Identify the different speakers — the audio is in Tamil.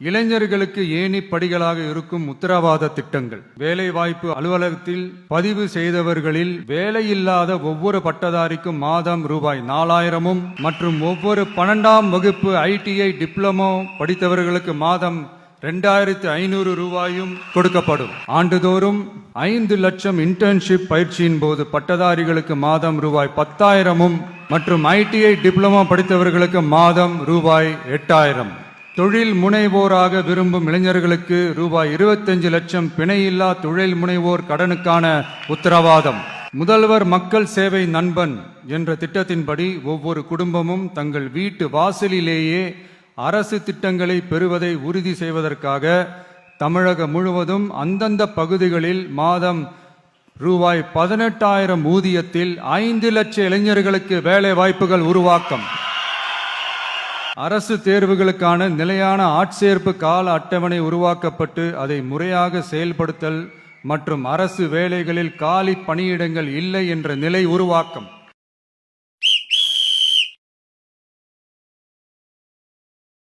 Speaker 1: இளைஞர்களுக்கு ஏணி படிகளாக இருக்கும் உத்தரவாத திட்டங்கள். வேலைவாய்ப்பு அலுவலகத்தில் பதிவு செய்தவர்களில் வேலையில்லாத ஒவ்வொரு பட்டதாரிக்கும் மாதம் ரூபாய் 4000 மற்றும் ஒவ்வொரு 12ஆம் வகுப்பு ITI டிப்ளமோ படித்தவர்களுக்கு மாதம் 2500 ரூபாயும் கொடுக்கப்படும். ஆண்டுதோறும் 5 லட்சம் இன்டர்ன்ஷிப் பயிற்சியின் போது பட்டதாரிகளுக்கு மாதம் ரூபாய் 10,000 மற்றும் ITI டிப்ளமோ படித்தவர்களுக்கு மாதம் ரூபாய் 8,000. தொழில் முனைவோராக விரும்பும் இளைஞர்களுக்கு ரூபாய் 25 லட்சம் பிணையில்லா தொழில் முனைவோர் கடனுக்கான உத்தரவாதம். முதல்வர் மக்கள் சேவை நண்பன் என்ற திட்டத்தின்படி ஒவ்வொரு குடும்பமும் தங்கள் வீட்டு வாசலிலேயே அரசு திட்டங்களை பெறுவதை உறுதி செய்வதற்காக தமிழகம் முழுவதும் அந்தந்த பகுதிகளில் மாதம் ரூபாய் 18,000 ஊதியத்தில் 5 லட்சம் இளைஞர்களுக்கு வேலை வாய்ப்புகள் உருவாக்கம். அரசு தேர்வுகளுக்கான நிலையான ஆட்சேர்ப்பு கால அட்டவணை உருவாக்கப்பட்டு அதை முறையாக செயல்படுத்தல் மற்றும் அரசு வேலைகளில் காலி பணியிடங்கள் இல்லை என்ற நிலை உருவாக்கம்.